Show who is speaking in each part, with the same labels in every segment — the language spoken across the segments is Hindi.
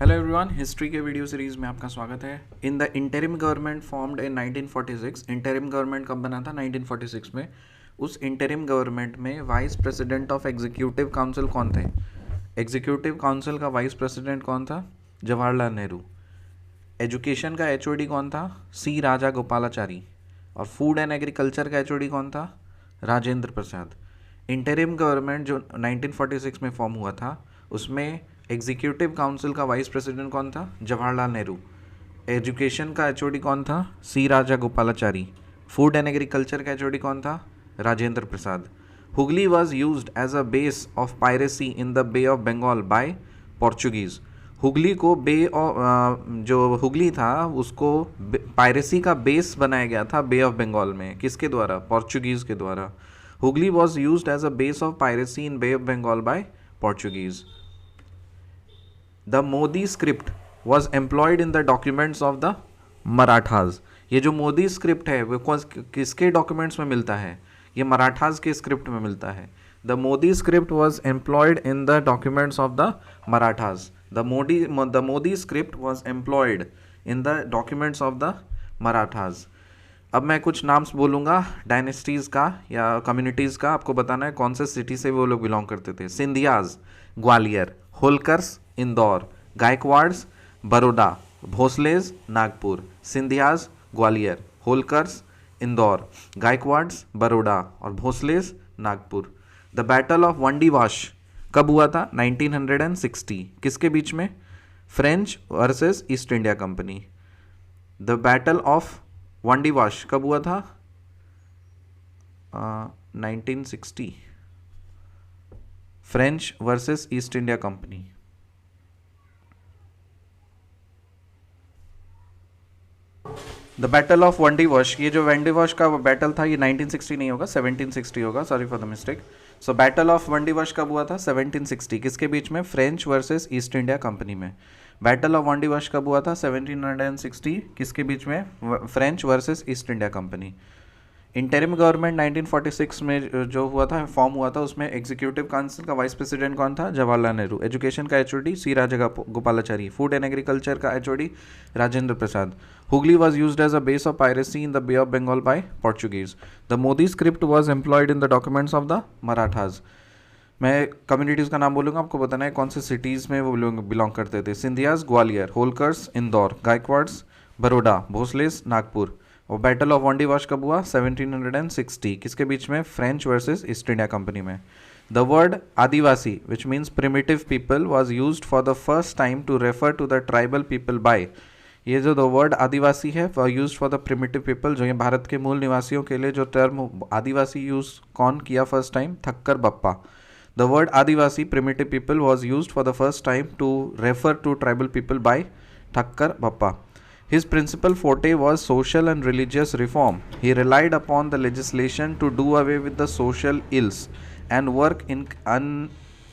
Speaker 1: हेलो एवरीवन, हिस्ट्री के वीडियो सीरीज़ में आपका स्वागत है। इन the interim government formed in 1946। Interim government कब बना था? 1946 में। उस इंटरिम गवर्नमेंट में vice president of executive council कौन थे? एग्जीक्यूटिव काउंसिल का वाइस प्रेसिडेंट कौन था? जवाहरलाल नेहरू। एजुकेशन का एचओडी कौन था? सी राजा गोपालाचारी। और फूड एंड एग्रीकल्चर का एचओडी कौन था? राजेंद्र प्रसाद। इंटरिम गवर्नमेंट जो 1946 में फॉर्म हुआ था उसमें एग्जीक्यूटिव काउंसिल का वाइस प्रेसिडेंट कौन था? जवाहरलाल नेहरू। एजुकेशन का एचओडी कौन था? C Rajagopalachari. Food and agriculture का एचओडी कौन था? Rajendra Prasad. Hooghly was used as a base of piracy in the bay of Bengal by Portuguese. Hooghly को जो हुगली था उसको पायरेसी का बेस बनाया गया था बे ऑफ बंगाल में। किसके द्वारा? पोर्चुगीज़ के द्वारा। Hooghly was used as a base of piracy in bay of Bengal by Portuguese. The Modi script was employed in the documents of the Marathas. ये जो मोदी स्क्रिप्ट है वो किसके डॉक्यूमेंट्स में मिलता है? ये मराठाज के स्क्रिप्ट में मिलता है। The Modi script was employed in the documents of the Marathas. The Modi script was employed in the documents of the Marathas. अब मैं कुछ नाम्स बोलूँगा डायनेस्टीज़ का या कम्युनिटीज़ का, आपको बताना है कौन से सिटी से वो लोग बिलोंग करते थे। सिंधियाज ग्वालियर, होलकर्स इंदौर, गायकवाड्स बड़ौदा, भोसलेज नागपुर। सिंधियाज ग्वालियर, होलकर्स इंदौर, गायकवाड्स बड़ौदा और Bhosles Nagpur. The Battle of Wandiwash कब हुआ था? 1960। किसके बीच में? French versus East India company. The Battle of Wandiwash कब हुआ था? 1960। French versus East India company. The Battle of Wandiwash, ये जो वंडीवाश का बैटल था ये 1960 नहीं होगा, 1760 होगा। Sorry for the mistake. So Battle of Wandiwash कब हुआ था? 1760। किसके बीच में? French versus East India Company में। बैटल ऑफ वंडीवाश कब हुआ था? 1760। किसके बीच में? French versus East India Company. Interim government 1946 में जो हुआ था, फॉर्म हुआ था, उसमें एग्जीक्यूटिव काउंसिल का वाइस प्रेसिडेंट कौन था? जवाहरलाल नेहरू। एजुकेशन का HOD C Rajagopalachari. Food and agriculture का HOD Rajendra Prasad. Hooghly was used as a base of piracy in the bay of Bengal by Portuguese. The Modi script was employed in the documents of the Marathas. मैं कम्युनिटीज़ का नाम बोलूँगा, आपको बताना है कौन से सिटीज़ में वो बिलोंग करते थे। सिंधियाज ग्वालियर, होलकर्स इंदौर, गायकवाड्स बड़ौदा, भोसलेस नागपुर। और बैटल ऑफ वंडीवाश कब हुआ? 1760। किसके बीच में? French versus East India Company में। The word Adivasi which means primitive people was used for the first time to refer to the tribal people by. ये जो द वर्ड आदिवासी है used for the primitive people, जो ये भारत के मूल निवासियों के लिए जो टर्म आदिवासी यूज कौन किया first time? Thakkar Bappa. The word Adivasi primitive people was used for the first time to refer to tribal people by Thakkar Bappa. His principal forte was social and religious reform. He relied upon the legislation to do away with the social ills and work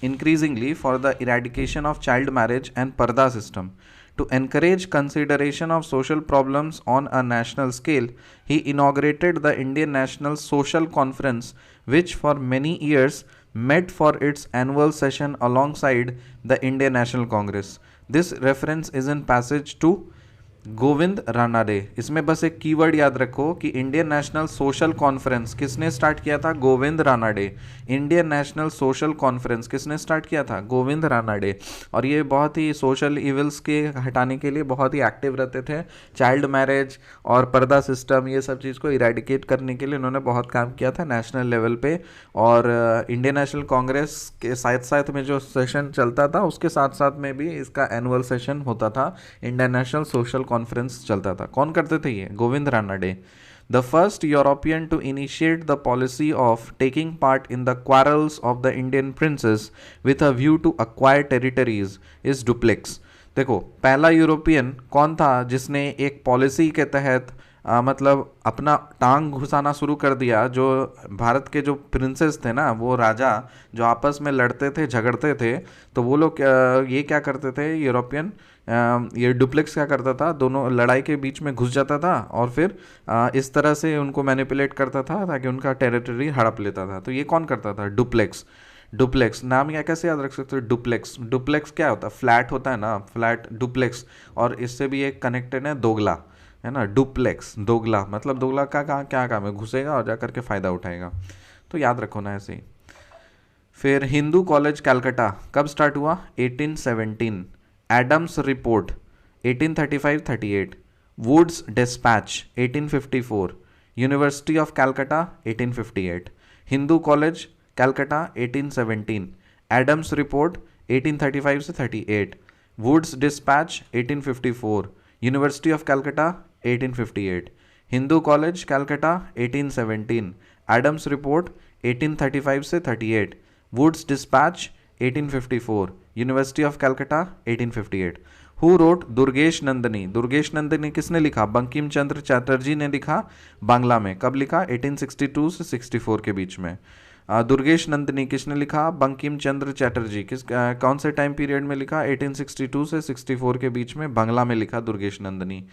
Speaker 1: increasingly for the eradication of child marriage and parda system. To encourage consideration of social problems on a national scale, he inaugurated the Indian National Social Conference, which for many years met for its annual session alongside the Indian National Congress. This reference is in passage to Govind Ranade. इसमें बस एक कीवर्ड याद रखो कि इंडियन नेशनल सोशल कॉन्फ्रेंस किसने स्टार्ट किया था? Govind Ranade. Indian national social conference किसने स्टार्ट किया था? गोविंद रानाडे. और ये बहुत ही सोशल इविल्स के हटाने के लिए बहुत ही एक्टिव रहते थे. चाइल्ड मैरिज और पर्दा सिस्टम, ये सब चीज़ को इरेडिकेट करने के लिए उन्होंने बहुत काम किया था नेशनल लेवल पे. और इंडियन नेशनल कांग्रेस के साथ साथ में जो सेशन चलता था उसके साथ साथ में भी इसका एनुअल सेशन होता था. इंडियन नेशनल सोशल कॉन्फ्रेंस चलता था. कौन करते थे ये? Govind Ranade. The first European to initiate the policy of taking part in the quarrels of the Indian princes with a view to acquire territories is Dupleix. देखो, पहला यूरोपियन कौन था जिसने एक पॉलिसी के तहत मतलब अपना टांग घुसाना शुरू कर दिया? जो भारत के जो प्रिंसेस थे ना, वो राजा जो आपस में लड़ते थे, झगड़ते थे, तो वो लोग ये क्या करते थे? यूरोपियन ये डुप्लेक्स क्या करता था? दोनों लड़ाई के बीच में घुस जाता था और फिर इस तरह से उनको मैनिपुलेट करता था ताकि उनका टेरिटरी हड़प लेता था. तो ये कौन करता था? डुप्लेक्स. डुप्लेक्स नाम या कैसे याद रख सकते हो? डुप्लेक्स, डुप्लेक्स क्या होता है? फ्लैट होता है ना, फ्लैट डुप्लेक्स। और इससे भी एक कनेक्टेड है दोगला, है ना, डुप्लेक्स दोगला, मतलब दोगला का कहाँ क्या काम है? घुसेगा और जा करके फ़ायदा उठाएगा, तो याद रखो ना ऐसे ही। फिर हिंदू कॉलेज कलकत्ता कब स्टार्ट हुआ? 1817। Adams report 1835-38। Wood's dispatch 1854। University of Calcutta 1858। Hindu college Calcutta 1817। Adams report 1835 से 38। Wood's dispatch 1854। University of Calcutta 1858। Hindu college Calcutta 1817। Adams report 1835 से 38। Wood's dispatch 1854। University of Calcutta 1858। Who wrote Durgesh Nandini? Durgesh Nandini किसने लिखा? बंकिम चंद्र चटर्जी ने लिखा, बांग्ला में। कब लिखा? 1862 से 64 के बीच में। दुर्गेश नंदिनी किसने लिखा? बंकिम चंद्र चटर्जी। कौन से टाइम पीरियड में लिखा? 1862 से 64 के बीच में बांग्ला में लिखा दुर्गेश नंदिनी।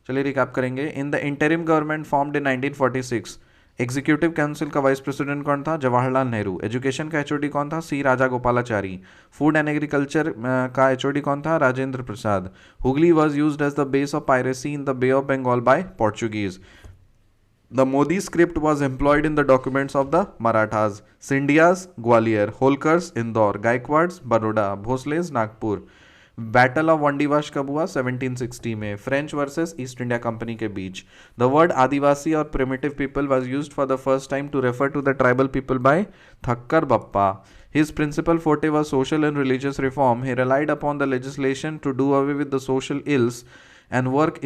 Speaker 1: चलिए रिकैप करेंगे। In the interim government formed in 1946, executive council का वाइस प्रेसिडेंट कौन था? जवाहरलाल नेहरू। एजुकेशन का एचओडी कौन था? C Rajagopalachari. Food and agriculture का एचओडी कौन था? Rajendra Prasad. Hooghly was used as the base of piracy in the bay of Bengal by Portuguese. The Modi script was employed in the documents of the Marathas. Scindia's Gwalior, Holkar's Indore, Gaikwad's Baroda, Bhosle's Nagpur. Battle of Wandiwash कब हुआ? 1760 में, French versus East India Company के बीच। The word Adivasi or primitive people was used for the first time to refer to the tribal people by Thakkar Bappa. His principal forte was social and religious reform. He relied upon the legislation to do away with the social ills and work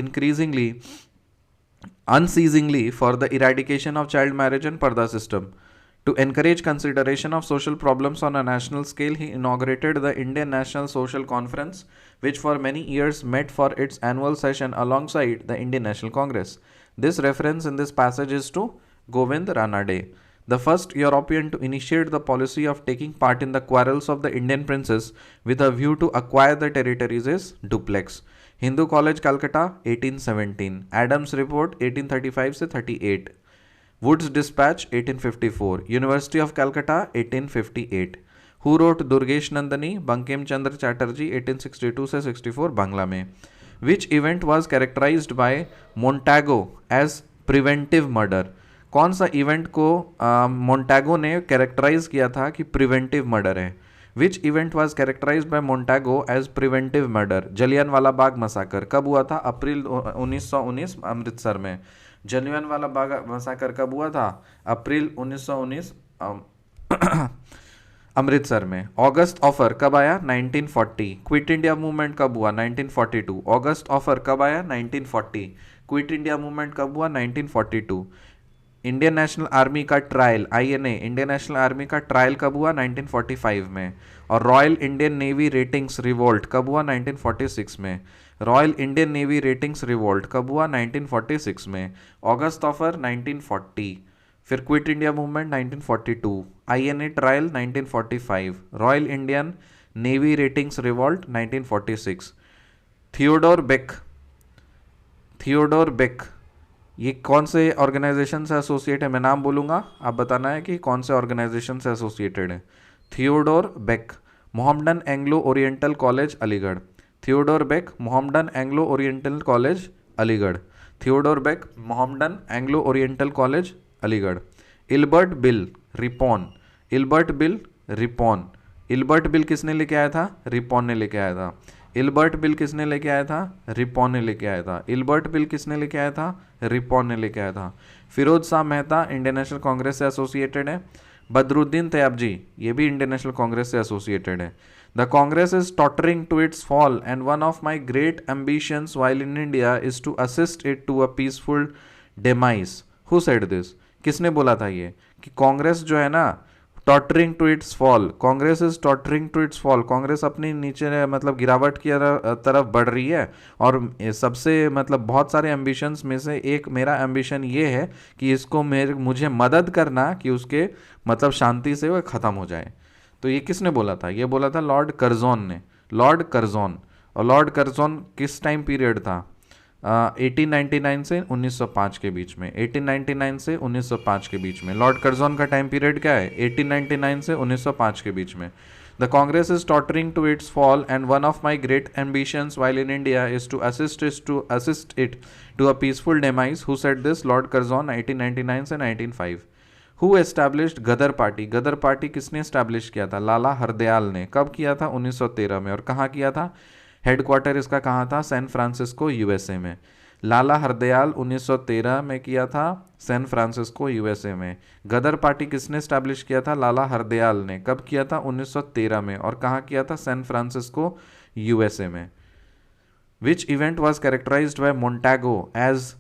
Speaker 1: unceasingly for the eradication of child marriage and parda system. To encourage consideration of social problems on a national scale, he inaugurated the Indian National Social Conference, which for many years met for its annual session alongside the Indian National Congress. This reference in this passage is to Govind Ranade. The first European to initiate the policy of taking part in the quarrels of the Indian princes with a view to acquire the territories is Dupleix. Hindu college Calcutta 1817। Adams report 1835 से 38। Wood's dispatch 1854। University of Calcutta 1858। Who wrote Durgesh Nandini? Bankim Chandra Chatterjee 1862 से 64 बांग्ला में। Which event was characterised by Montagu as preventive murder? कौन सा इवेंट को मोन्टैगो ने कैरेक्टराइज किया था कि प्रिवेंटिव मर्डर है? Which event was characterized by Montagu as preventive murder? Jallianwala Bagh massacre कब हुआ था? अप्रैल 1919 अमृतसर में। जलियांवाला बाग मसाकर कब हुआ था? अप्रैल 1919 अमृतसर में। ऑगस्ट ऑफर कब आया? 1940। क्विट इंडिया मूवमेंट कब हुआ? 1942। ऑगस्ट ऑफर कब आया? 1940। क्विट इंडिया मूवमेंट कब हुआ? 1942। इंडियन नेशनल आर्मी का trial, INA Indian National Army का ट्रायल कब हुआ? 1945 में। और Royal Indian Navy ratings revolt कब हुआ? 1946 में। Royal Indian Navy ratings revolt कब हुआ? 1946 में। August offer 1940। फिर quit India movement 1942। INA trial 1945। Royal Indian Navy ratings revolt 1946। Theodore Beck ये कौन से ऑर्गेनाइजेशन से एसोसिएट है? मैं नाम बोलूँगा, आप बताना है कि कौन से ऑर्गेनाइजेशन से एसोसिएटेड है। Theodore Beck, Mohammedan Anglo Oriental College Aligarh. Theodore Beck, Mohammedan Anglo Oriental College Aligarh. Theodore Beck, Mohammedan Anglo Oriental College Aligarh. Ilbert Bill Ripon, Ilbert Bill Ripon. Ilbert Bill किसने लेके आया था? रिपॉन ने लेके आया था। इल्बर्ट बिल किसने लेके आया था? रिपॉन ने लेके आया था। इल्बर्ट बिल किसने लेके आया था? रिपॉन ने लेके आया था। फिरोज शाह मेहता इंडियन नेशनल कांग्रेस से एसोसिएटेड है। बदरुद्दीन तैयबजी ये भी इंडियन नेशनल कांग्रेस से एसोसिएटेड है। The Congress is tottering to its fall and one of my great ambitions while in India is to assist it to a peaceful demise. Who said this? किसने बोला था ये कि कांग्रेस जो है ना tottering to its fall, Congress is tottering to its fall, Congress अपनी नीचे मतलब गिरावट की तरफ बढ़ रही है। और सबसे मतलब बहुत सारे एम्बिशंस में से एक मेरा एम्बिशन ये है कि इसको मुझे मदद करना कि उसके मतलब शांति से वो ख़त्म हो जाए। तो ये किसने बोला था? ये बोला था लॉर्ड कर्जोन ने, लॉर्ड कर्जोन। और लॉर्ड कर्जोन किस टाइम पीरियड था? 1899 से 1905 के बीच में, 1899 से 1905 के बीच में। लॉर्ड कर्जन का टाइम पीरियड क्या है? 1899 से 1905 के बीच में। The Congress is tottering to its fall, and one of my great ambitions while in India is to assist it to a peaceful demise. Who said this? Lord Curzon, 1899 से 1905। Who established Ghadar party? Ghadar party किसने एस्टैब्लिश किया था? लाला हरदयाल ने। कब किया था? 1913 में। और कहाँ किया था? हेडक्वार्टर इसका कहाँ था? सैन फ्रांसिस्को, यूएसए में। लाला हरदयाल 1913 में किया था, सैन फ्रांसिस्को, यूएसए में। गदर पार्टी किसने स्टैब्लिश किया था? लाला हरदयाल ने। कब किया था? 1913 में। और कहाँ किया था? सैन फ्रांसिस्को, यूएसए में। Which event was characterised by Montagu as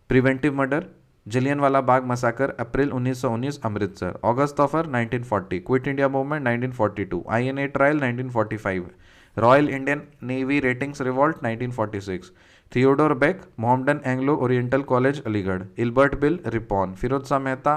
Speaker 1: preventive murder? Jallianwala Bagh massacre, April 1919, Amritsar. August offer 1940, Quit India movement 1942, INA trial 1945, Royal Indian Navy ratings revolt 1946, Theodore Beck, Mohammedan Anglo Oriental College Aligarh, Ilbert Bill, Ripon, Firoz Shah Mehta,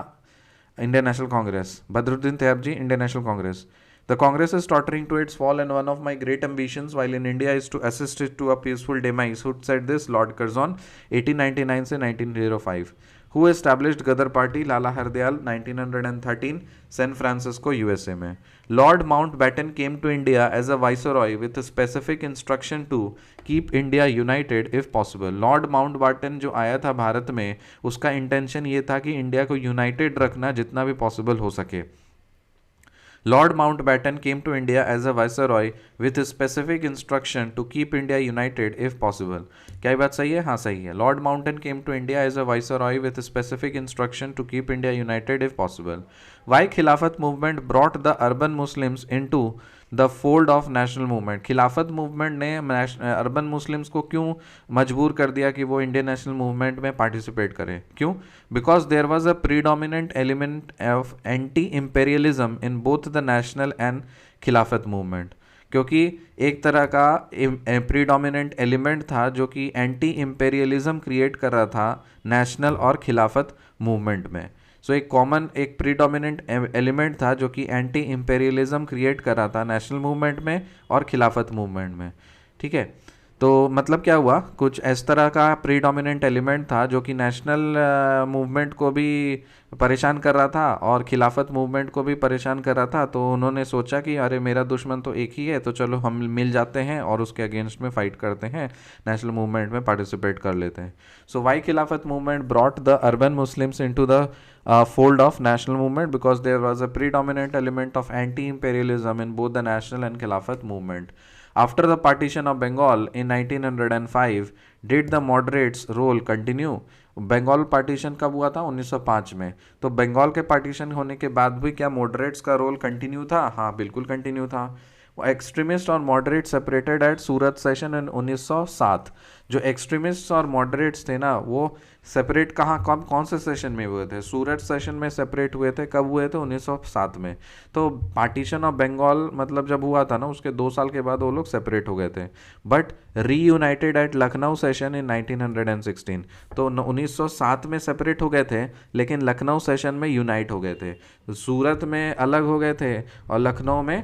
Speaker 1: Indian National Congress, Badruddin Tyabji, Indian National Congress. The Congress is tottering to its fall, and one of my great ambitions while in India is to assist it to a peaceful demise. Who said this? Lord Curzon, 1899 से 1905. Who established Gadar Party? Lala Hardayal, 1913, San Francisco, USA में। Lord Mountbatten came to India as a viceroy with a specific instruction to keep India united if possible. Lord Mountbatten जो आया था भारत में, उसका इंटेंशन ये था कि इंडिया को यूनाइटेड रखना जितना भी पॉसिबल हो सके। Lord Mountbatten came to India as a viceroy with a specific instruction to keep India united if possible. क्या ये बात सही है? हाँ सही है। Lord Mountbatten came to India as a viceroy with a specific instruction to keep India united if possible. Why Khilafat movement brought the urban Muslims into the fold of national movement? Khilafat movement ने अर्बन मुस्लिम्स को क्यों मजबूर कर दिया कि वो इंडियन नेशनल मूवमेंट में पार्टिसिपेट करें? क्यों? Because there was a predominant element of anti imperialism in both the national and Khilafat movement. क्योंकि एक तरह का प्रीडोमिनेंट एलिमेंट था जो कि एंटी इम्पेरियलिज्म क्रिएट कर रहा था नेशनल और खिलाफत मूवमेंट में। सो एक कॉमन एक प्रीडोमिनेंट एलिमेंट था जो कि एंटी इम्पेरियलिज्म क्रिएट कर रहा था नेशनल मूवमेंट में और खिलाफत मूवमेंट में। ठीक है, तो मतलब क्या हुआ? कुछ इस तरह का प्रीडोमिनेंट एलिमेंट था जो कि नेशनल मूवमेंट को भी परेशान कर रहा था और खिलाफत मूवमेंट को भी परेशान कर रहा था। तो उन्होंने सोचा कि अरे मेरा दुश्मन तो एक ही है, तो चलो हम मिल जाते हैं और उसके अगेंस्ट में फाइट करते हैं, नेशनल मूवमेंट में पार्टिसिपेट कर लेते हैं। सो वाई खिलाफत movement brought the urban Muslims into the fold of national movement? Because there was a predominant element of anti-imperialism in both the national and Khilafat movement. After the partition of Bengal in 1905, did the moderates' role continue? Bengal partition कब हुआ था? 1905 में। तो बंगाल के पार्टीशन होने के बाद भी क्या मॉडरेट्स का रोल कंटिन्यू था? हाँ बिल्कुल कंटिन्यू था। एक्सट्रीमिस्ट और moderate separated at Surat session in 1907। जो एक्सट्रीमिस्ट और मॉडरेट्स थे ना, वो सेपरेट कहाँ कब कौन से सेशन में हुए थे? सूरत सेशन में सेपरेट हुए थे। कब हुए थे? 1907 में। तो पार्टीशन ऑफ बंगाल मतलब जब हुआ था ना, उसके 2 साल के बाद वो लोग सेपरेट हो गए थे, but reunited at Lucknow session in 1916। तो 1907 में सेपरेट हो गए थे, लेकिन लखनऊ सेशन में यूनाइट हो गए थे। सूरत में अलग हो गए थे और लखनऊ में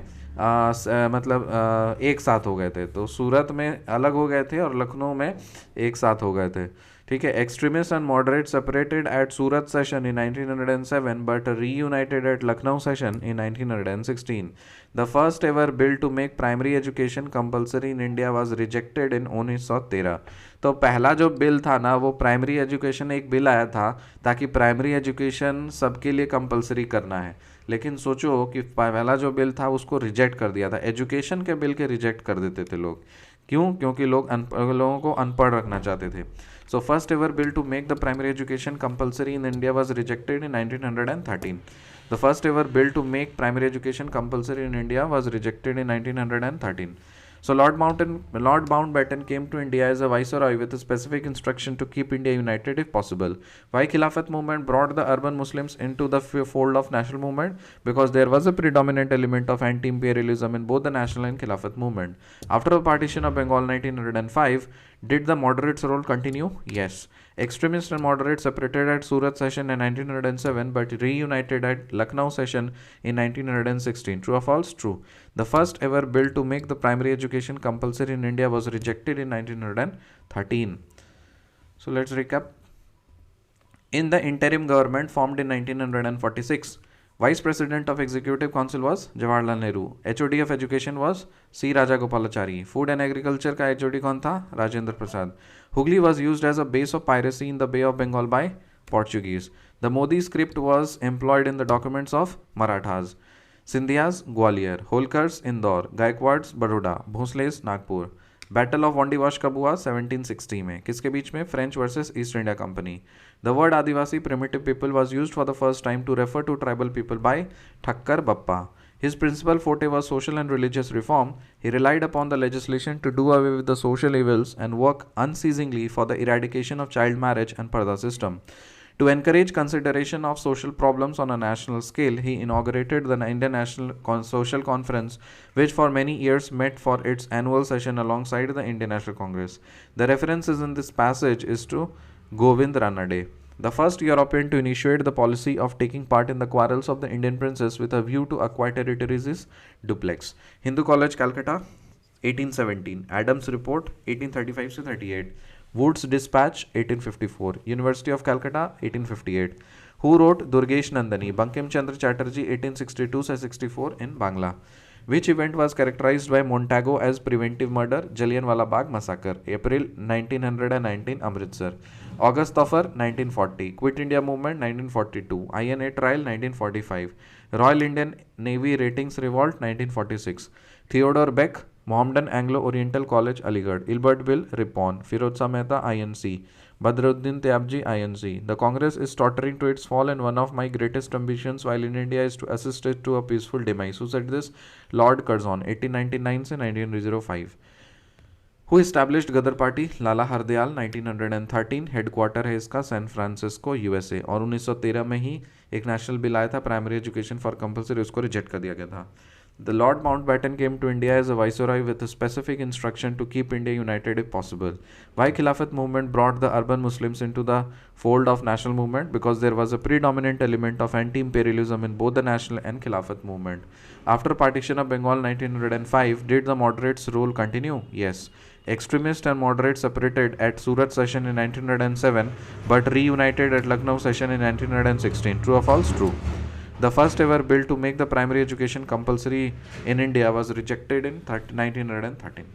Speaker 1: एक साथ हो गए थे। तो सूरत में अलग हो गए थे और लखनऊ में एक साथ हो गए थे। ठीक है, extremist and moderate separated at Surat session in 1907 but reunited at Lucknow session in 1916। The first ever bill to make primary education compulsory in India was rejected in 1913। तो पहला जो बिल था ना, वो प्राइमरी एजुकेशन एक बिल आया था ताकि प्राइमरी एजुकेशन सबके लिए कंपलसरी करना है। लेकिन सोचो कि पहला जो बिल था उसको रिजेक्ट कर दिया था। एजुकेशन के बिल के रिजेक्ट कर देते थे लोग। क्यों? क्योंकि लोगों को अनपढ़ रखना चाहते थे। So first ever bill to make the primary education compulsory in India was rejected in 1913। The first ever bill to make primary education compulsory in India was rejected in 1913. So Lord Mountbatten came to India as a viceroy with a specific instruction to keep India united if possible. Why Khilafat movement brought the urban Muslims into the fold of national movement? Because there was a predominant element of anti-imperialism in both the national and Khilafat movement. After the partition of Bengal 1905, did the moderates' role continue? Yes. Extremists and moderates separated at Surat session in 1907 but reunited at Lucknow session in 1916. True or false? True. The first ever bill to make the primary education compulsory in India was rejected in 1913. So let's recap. In the interim government formed in 1946, Vice President of Executive Council was Jawaharlal Nehru. HOD of Education was C. Rajagopalachari. Food and Agriculture का HOD कौन था? Rajendra Prasad. Hooghly was used as a base of piracy in the Bay of Bengal by Portuguese. The Modi script was employed in the documents of Marathas. Sindhias Gwalior, Holkars Indore, Gaikwads Baroda, Bhosles Nagpur. Battle of Wandiwash कब हुआ? 1760 में. किसके बीच में? French versus East India company. The word Adivasi primitive people was used for the first time to refer to tribal people by Thakkar Bappa. His principal forte was social and religious reform. He relied upon the legislation to do away with the social evils and work unceasingly for the eradication of child marriage and parda system. To encourage consideration of social problems on a national scale, he inaugurated the Indian National Social Conference, which for many years met for its annual session alongside the Indian National Congress. The references in this passage is to Govind Ranade, the first European to initiate the policy of taking part in the quarrels of the Indian princes with a view to acquire territories is Duplex. Hindu College, Calcutta, 1817. Adams Report, 1835 to 38. Wood's Dispatch, 1854. University of Calcutta, 1858. Who wrote Durgesh Nandani? Bankim Chandra Chatterjee, 1862 to 64 in Bangla. Which event was characterized by Montagu as preventive murder? Jallianwala Bagh Massacre. April 1919, Amritsar. August Tafar, 1940. Quit India Movement, 1942. INA Trial, 1945. Royal Indian Navy Ratings Revolt, 1946. Theodore Beck, Mohammedan Anglo-Oriental College, Aligarh. Ilbert Bill, Ripon. Firozsha Mehta, INC. Badruddin Tyabji, INC. The Congress is tottering to its fall, and one of my greatest ambitions while in India is to assist it to a peaceful demise. Who said this? Lord Curzon, 1899 से 1905. Who established Gadar Party? Lala Hardayal, 1913. Headquarter है इसका सैन फ्रांसिस्को, यूएसए. और 1913 में ही एक नेशनल बिल आया था प्राइमरी एजुकेशन फॉर कंपलसरी, उसको रिजेक्ट कर दिया गया था. The Lord Mountbatten came to India as a viceroy with a specific instruction to keep India united if possible. Why Khilafat movement brought the urban Muslims into the fold of national movement? Because there was a predominant element of anti-imperialism in both the national and Khilafat movement. After partition of Bengal 1905, did the moderates' rule continue? Yes. Extremists and moderates separated at Surat session in 1907 but reunited at Lucknow session in 1916. True or false? True. The first ever bill to make the primary education compulsory in India was rejected in 1913.